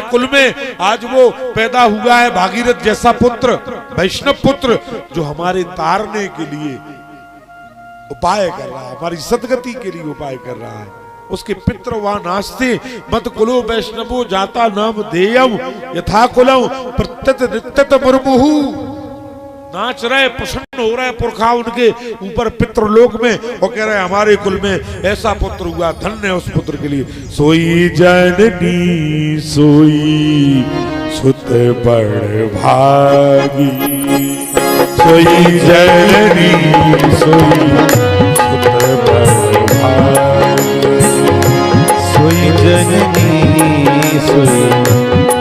कुल में आज वो पैदा हुआ है भागीरथ जैसा पुत्र, वैष्णव पुत्र, जो हमारे तारने के लिए उपाय कर रहा है, हमारी सदगति के लिए उपाय कर रहा है। उसके पित्र वहां नाचते, मत कुलो वैष्णवो जाता नाम देयम यथा कुलम प्रत्यत नित्यत मुर्मुहु, नाच रहे, प्रसन्न हो रहे पुरखा उनके ऊपर पितृलोक में, और कह रहे हमारे कुल में ऐसा पुत्र हुआ, धन्य है उस पुत्र के लिए। सोई जननी सोई सुत बड़ भागी, सोई जननी सोई सुत बड़ भागी, सोई जननी सोई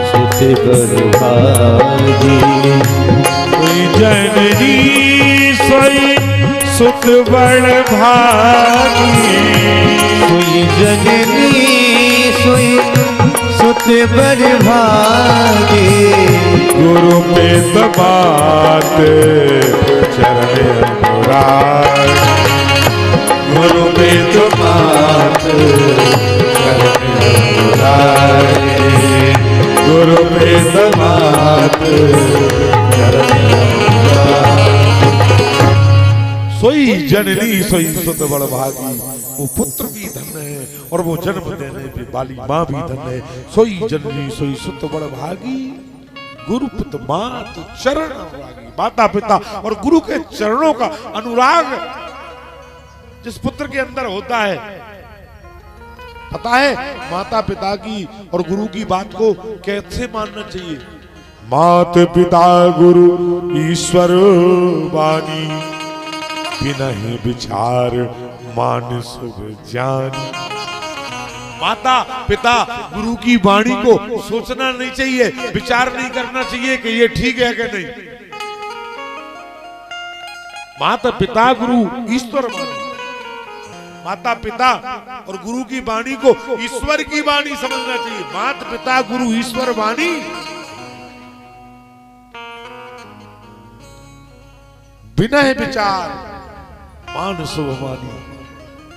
सुत बड़ भागी, जननी सोई सुत बड़ भागी, सोई जननी सोई सुत बड़ भागी, गुरु पे बात चरण अनुराग, गुरु पे बात चरण अनुराग, गुरु पे बात सोई जननी सोई सुत बड़ भागी, वो पुत्र भी धन्य है और वो जन्म देने वाली माँ भी धन्य है। सोई जननी सोई सुत बड़ भागी, गुरु पिता मात चरण अनुरागी, माता पिता और गुरु के चरणों का अनुराग जिस पुत्र के अंदर होता है, पता है माता पिता की और गुरु की बात को कैसे मानना चाहिए। मात पिता गुरु ईश्वर वाणी, बिना ही विचार मान सब जानी। माता पिता गुरु की वाणी को सोचना नहीं चाहिए, विचार नहीं करना चाहिए कि ये ठीक है कि नहीं। माता पिता गुरु ईश्वर वाणी, माता पिता और गुरु की वाणी को ईश्वर की वाणी समझना चाहिए। माता पिता गुरु ईश्वर वाणी, बिना ही विचार मान शुभ मानी,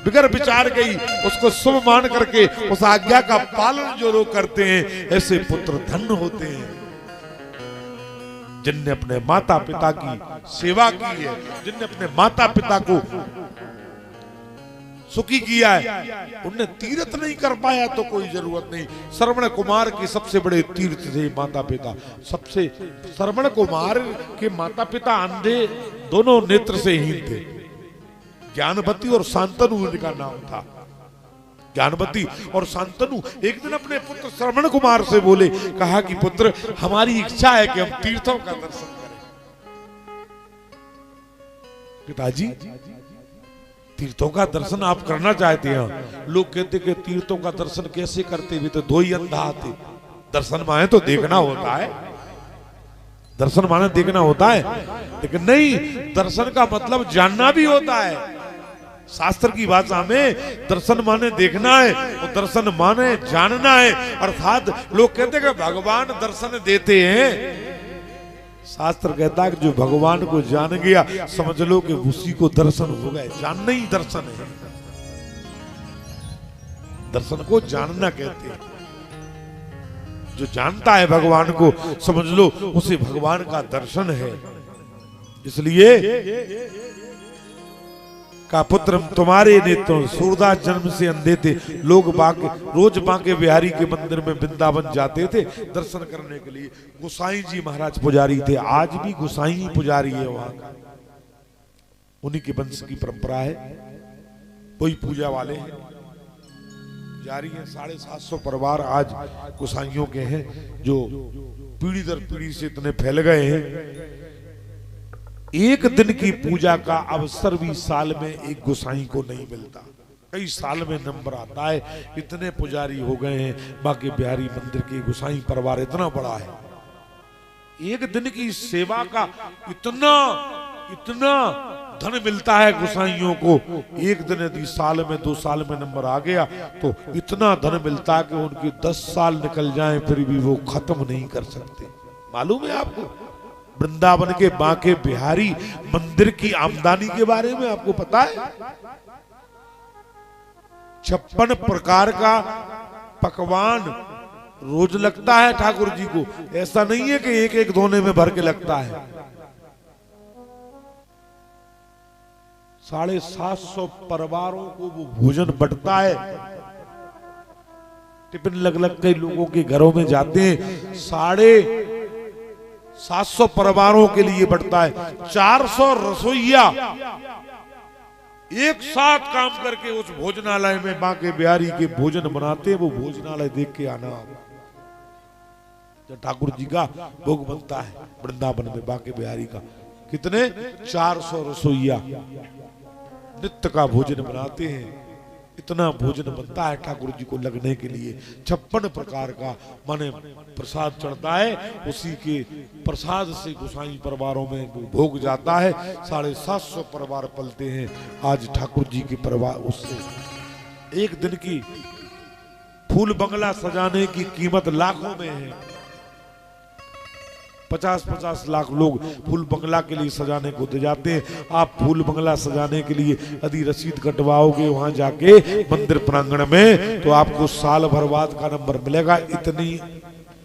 बिगर विचार गई उसको शुभ मान करके उस आज्ञा का पालन जो लोग करते हैं, ऐसे पुत्र धन्य होते हैं जिनने अपने माता पिता की सेवा की है, जिनने अपने माता पिता को सुखी किया है। उनने तीर्थ नहीं कर पाया तो कोई जरूरत नहीं। श्रवण कुमार के सबसे बड़े तीर्थ थे माता पिता। सबसे श्रवण कुमार के माता पिता अंधे, दोनों नेत्र से हीन थे। ज्ञानवती और शांतनु उनका नाम था। ज्ञानवती और शांतनु एक दिन अपने पुत्र श्रवण कुमार से बोले, कहा कि पुत्र हमारी इच्छा है कि हम तीर्थों का दर्शन करें। पिताजी तीर्थों का दर्शन आप करना चाहते हैं? लोग कहते कि तीर्थों का दर्शन कैसे करते, भी तो दो ही अंधा आते। दर्शन माने तो देखना होता है, दर्शन माने देखना होता है, लेकिन नहीं, दर्शन का मतलब जानना भी होता है। शास्त्र की भाषा में दर्शन माने देखना है और दर्शन माने जानना है। अर्थात लोग कहते हैं कि भगवान दर्शन देते हैं, शास्त्र कहता है कि जो भगवान को जान गया समझ लो कि उसी को दर्शन हो गए। जानना ही दर्शन है, दर्शन को जानना कहते हैं। जो जानता है भगवान को समझ लो उसे भगवान का दर्शन है। इसलिए का पुत्र तुम्हारे नेत्रों, सूरदास जन्म से अंधे थे। लोग रोज बांके बिहारी के मंदिर में वृंदावन जाते थे दर्शन करने के लिए। गोसाई जी महाराज पुजारी थे, आज भी गोसाई ही पुजारी है वहां का, उन्हीं के वंश की परंपरा है, वही पूजा वाले हैं, पुजारी हैं। 750 परिवार आज गोसाइयों के हैं जो पीढ़ी दर पीढ़ी से इतने फैल गए हैं। एक दिन की पूजा का अवसर भी साल में एक गोसाई को नहीं मिलता, कई साल में नंबर आता है। इतने पुजारी हो गए हैं बांके बिहारी मंदिर के, गोसाई परिवार इतना बड़ा है। एक दिन की सेवा का इतना इतना धन मिलता है गोसाइयों को। एक दिन यदि साल में 2 साल में नंबर आ गया तो इतना धन मिलता है कि उनके 10 साल निकल जाएं फिर भी वो खत्म नहीं कर सकते। मालूम है आपको वृंदावन के बांके बिहारी मंदिर की आमदनी के बारे में आपको पता है? 56 प्रकार का पकवान रोज लगता है ठाकुर जी को, ऐसा नहीं है कि एक एक धोने में भर के लगता है। 750 परिवारों को वो भोजन बंटता है। टिफिन लग लग के लोगों के घरों में जाते हैं, 750 परिवारों के लिए बंटता है। 400 रसोइया एक साथ काम करके उस भोजनालय में बांके बिहारी के भोजन बनाते हैं। वो भोजनालय देख के आना, जब ठाकुर जी का भोग बनता है वृंदावन में बांके बिहारी का, कितने 400 रसोइया नित्य का भोजन बनाते हैं। इतना भोजन बनता है ठाकुर जी को लगने के लिए। 56 प्रकार का माने प्रसाद चढ़ता है, उसी के प्रसाद से गोसाई परिवारों में वो भोग जाता है। 750 परिवार पलते हैं आज ठाकुर जी के परिवार। उससे एक दिन की फूल बंगला सजाने की कीमत लाखों में है। 50-50 लाख लोग फूल बंगला के लिए सजाने को दे जाते हैं। आप फूल बंगला सजाने के लिए यदि रसीद कटवाओगे वहां जाके मंदिर प्रांगण में, तो आपको साल भर बाद का नंबर मिलेगा। इतनी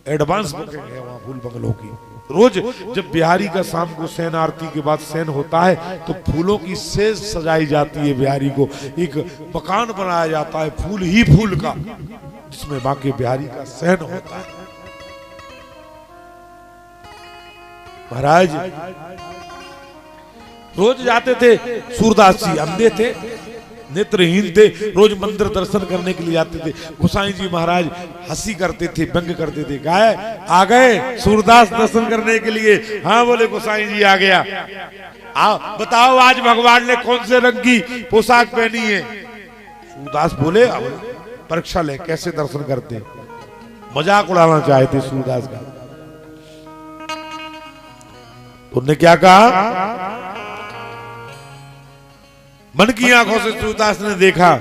एडवांस बुकिंग है वहां फूल बंगलों की। रोज जब बिहारी का शाम को शयन आरती के बाद शयन होता है तो फूलों की सेज सजाई जाती है। बिहारी को एक मकान बनाया जाता है फूल ही फूल का, जिसमें बाकी बिहारी का शयन होता है। महाराज रोज जाते थे, सूरदास जी अंधे थे, नेत्रहीन थे, रोज मंदिर दर्शन करने के लिए जाते थे। गोसाई जी महाराज हंसी करते थे, व्यंग करते थे। गाय आ गए सूरदास दर्शन करने के लिए? हाँ बोले गोसाई जी आ गया। आओ बताओ आज भगवान ने कौन से रंग की पोशाक पहनी है? सूरदास बोले परीक्षा ले कैसे दर्शन करते। मजाक उड़ाना चाहते सूरदास का। उन्होंने क्या कहा? मन की आंखों से सूरदास ने देखा,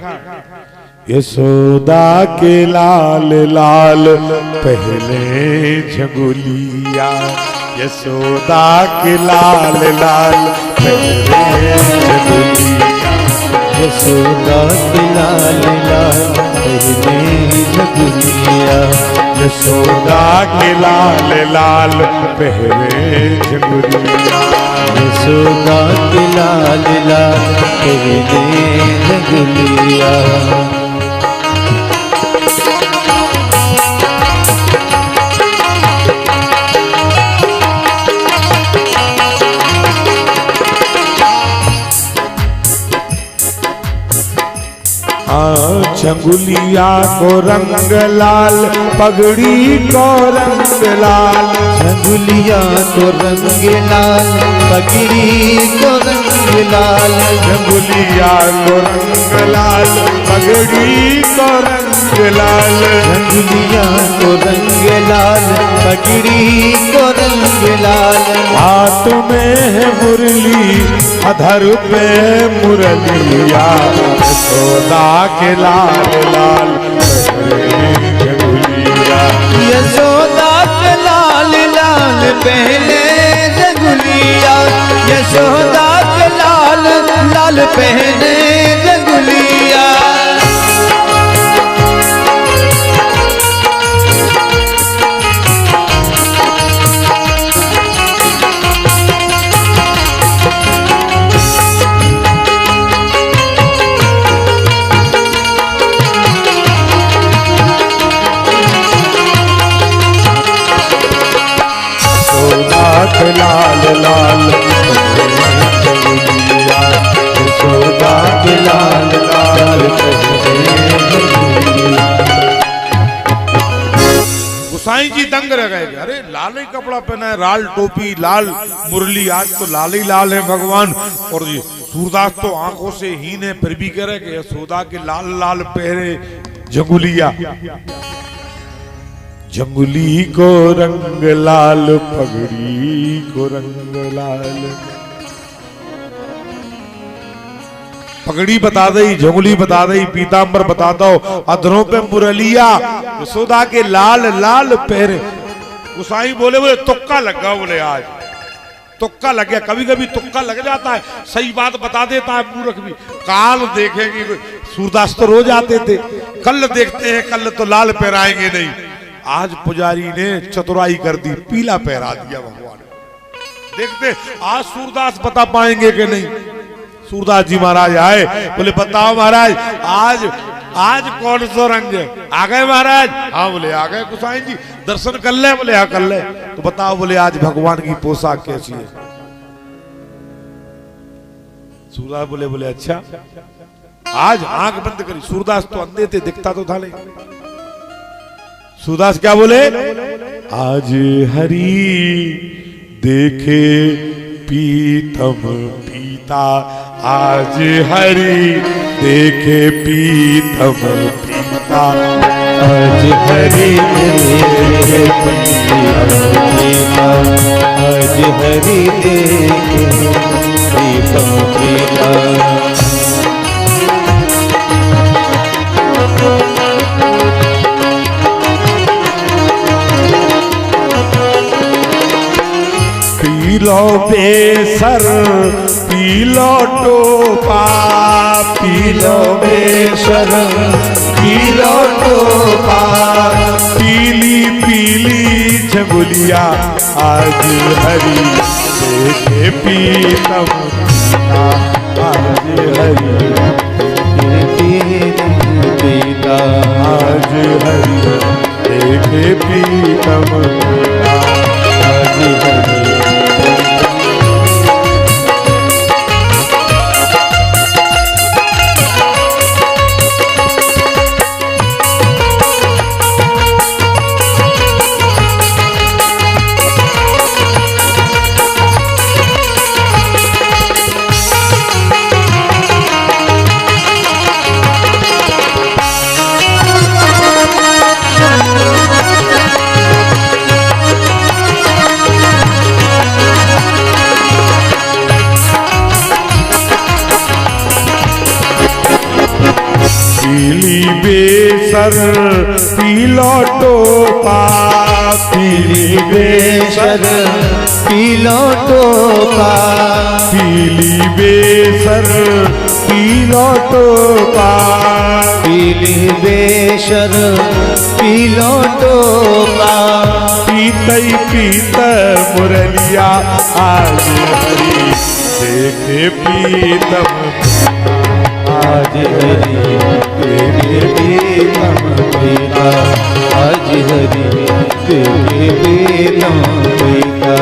यशोदा के लाल लाल पहले झंगुलिया, यशोदा के लाल लाल पहले झंगुलिया, यशोदा के लाल लाल पहले झंगुलिया, यशोदा के लाल लाल पहले झंगुलिया, यशोदा के लाल लाल पहले झंगुलिया। झंगुलिया को रंग लाल, पगड़ी को रंग लाल, झंगुलिया को रंग लाल, पगड़ी को रंग लाल, झंगुलिया को रंग लाल, पगड़ी को रंग लाल, झंगुलिया को रंग लाल, पगड़ी को रंग लाल। हाथ में है मुरली, अधर पे मुरलिया, यशोदा के लाल लाल झंगुलिया, यशोदा के लाल लाल पहले झंगुलिया, यशोदा के लाल लाल पहले झंगुलिया। लाल लाल यशोदा के लाल लाल। गोसाई जी दंग रह गए, अरे लाल ही कपड़ा पहना है, लाल टोपी, लाल मुरली, आज तो लाल ही लाल है भगवान। और जी सूरदास तो आंखों से हीन है, फिर भी कह रहे कि यशोदा के लाल लाल पहरे झंगुलिया, झंगुली को रंग लाल, पगड़ी को रंग लाल। पगड़ी बता दई, झंगुली बता दई, पीतांबर बता दो, अधरों पे मुरलिया, यशोदा के लाल लाल पहरे। गोसाई बोले तुक्का लग गया, बोले आज तुक्का लग गया। कभी कभी तुक्का लग जाता है, सही बात बता देता है मूर्ख भी। काल देखेंगे, सूरदास तो रोज आते थे, कल देखते हैं, कल तो लाल पहराएंगे नहीं। आज पुजारी ने चतुराई कर दी, पीला पहरा दिया भगवान। देखते आज सूरदास बता पाएंगे कि नहीं। सूरदास जी महाराज आए, बोले बताओ महाराज आज कौन सा रंग है? आ गए महाराज? हाँ बोले आ गए गोसाई जी। दर्शन कर ले? बोले हाँ कर ले। तो बताओ, बोले आज भगवान की पोशाक कैसी है? सूरदास बोले अच्छा। आज आंख बंद करी। सूरदास तो अंधे थे, दिखता तो था नहीं। सूरदास क्या बोले? आज हरि देखे पीतम पीता, आज हरि देखे पीतम पीता, आज हरि देखे पीतम पीता, आज हरि देखे पीतम पीता। पीलो बेसर पीलो टोपा, पीलो बेसर पीलो टोपा, पीली पीली झंगुलिया, आज हरि देखे पीतम पीता, आज हरि देखे पीता, आज हरि देखे पीतम पीता, आज हरि। पीली बेसर पीलो टोपा, पीली बेसर पीलो टोपा, पीली बेसर पीलो टोपा, पीली बेसर पीलो टोपा, पीतई पीत मुरलिया, आज हरि देखे पीतम, आज हरि देखे पीतम पीता, आज हरि देखे पीतम पीता।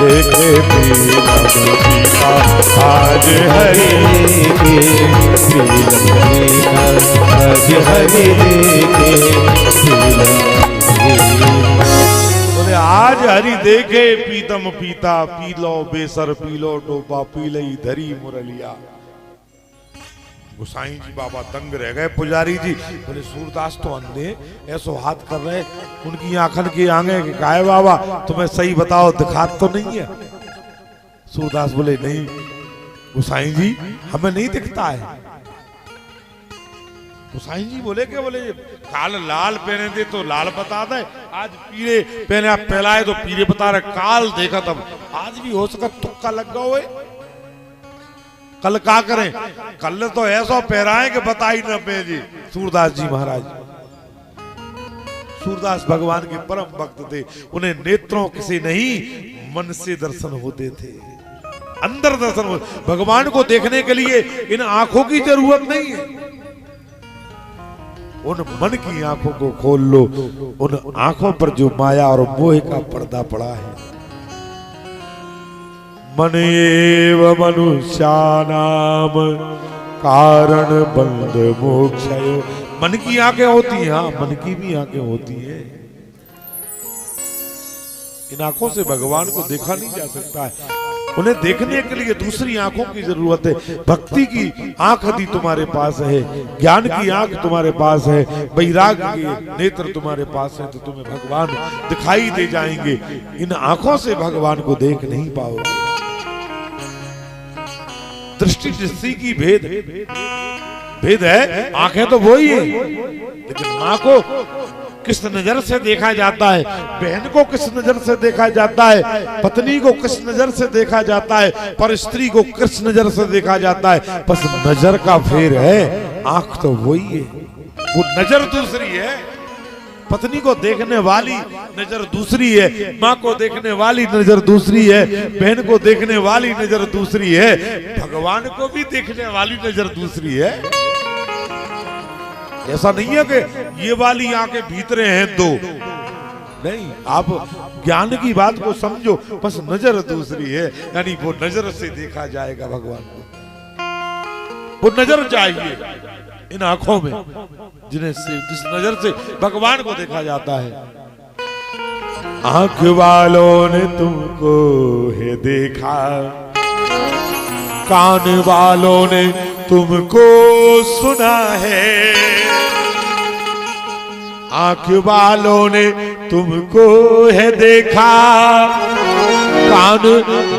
देखे पीतम पीता, आज हरि आज हरि देखे बोले आज हरि देखे पीतम पीता, पीलो बेसर पीलो टोपा, पीलई धरी मुरलिया। गोसाई जी बाबा दंग रह गए। पुजारी जी बोले सूरदास तो अंधे, ऐसो हाथ कर रहे, उनकी आंखन की आगे काहे बाबा, तुम्हें सही बताओ दिखात तो नहीं है? सूरदास बोले नहीं गोसाई जी हमें नहीं दिखता है। गोसाई जी बोले क्या? बोले काल लाल पहने थे तो लाल बता दे, आज पीले पहने आप पहलाए तो पीले बता रहे, काल देखा तब। आज भी हो सका तुक्का लग गया हो, कल क्या करें? कल तो ऐसा पहराए कि बता ही न पे जी। सूरदास जी महाराज, सूरदास भगवान के परम भक्त थे, उन्हें नेत्रों से नहीं मन से दर्शन होते थे, अंदर दर्शन हो। भगवान को देखने के लिए इन आंखों की जरूरत नहीं है, उन मन की आंखों को खोल लो, उन आंखों पर जो माया और मोह का पर्दा पड़ा है। मन एव मनुष्यानाम कारण बंध मोक्षयो, मन की आंखें होती हैं, हाँ मन की भी आंखें होती हैं। इन आंखों से भगवान को देखा नहीं जा सकता है। उन्हें देखने के लिए दूसरी आंखों की जरूरत है। भक्ति की आंख यदि तुम्हारे पास है, ज्ञान की आंख तुम्हारे पास है, वैराग्य के नेत्र तुम्हारे पास है, तो तुम्हें भगवान दिखाई दे जाएंगे। इन आंखों से भगवान को देख नहीं पाओगे। दृष्टि दृष्टि की भेद है। आंखें तो वही है, लेकिन माँ को किस नजर से देखा जाता है, बहन को किस नजर से देखा जाता है, पत्नी को किस नजर से देखा जाता है, पर स्त्री को किस नजर से देखा जाता है, बस नजर का फेर है। आंख तो वही है, वो नजर दूसरी है। पत्नी को देखने वाली नजर दूसरी है, माँ को देखने वाली नजर दूसरी है, बहन को देखने वाली नजर दूसरी है, भगवान को भी देखने वाली नजर दूसरी है। ऐसा नहीं है कि ये वाली आंखें भीतरे हैं दो, नहीं। आप ज्ञान की बात को समझो, बस नजर दूसरी है, यानी वो नजर से देखा जाएगा भगवान को। वो नजर चाहिए इन आंखों में, जिन्हें से जिस नजर से भगवान को देखा जाता है। आंख वालों ने तुमको है देखा, कान वालों ने तुमको सुना है, आंख वालों ने तुमको है देखा, कान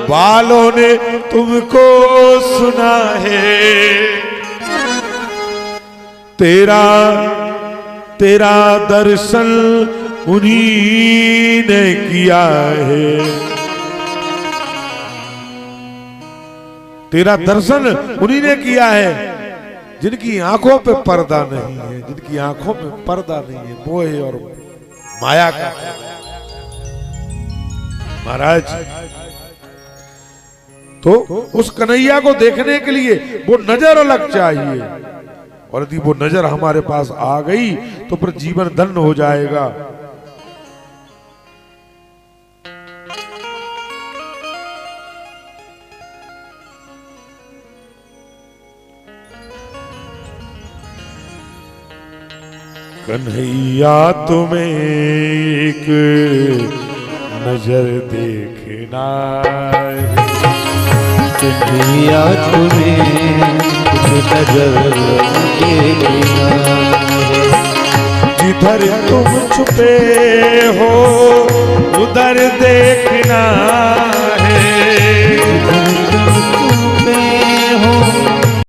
वालों ने तुमको सुना है। तेरा दर्शन उन्हीं ने किया है, तेरा दर्शन उन्हीं ने किया है जिनकी आंखों पे पर्दा नहीं है, जिनकी आंखों में पर्दा नहीं है, मोह और माया का। महाराज, तो उस कन्हैया को देखने के लिए वो नजर अलग चाहिए, और यदि वो नजर हमारे पास आ गई तो फिर जीवन धन्य हो जाएगा। कन्हैया तुम्हें एक नजर देखना है, कन्हैया तुम्हें एक नजर देखना है, जिधर तुम छुपे हो उधर देखना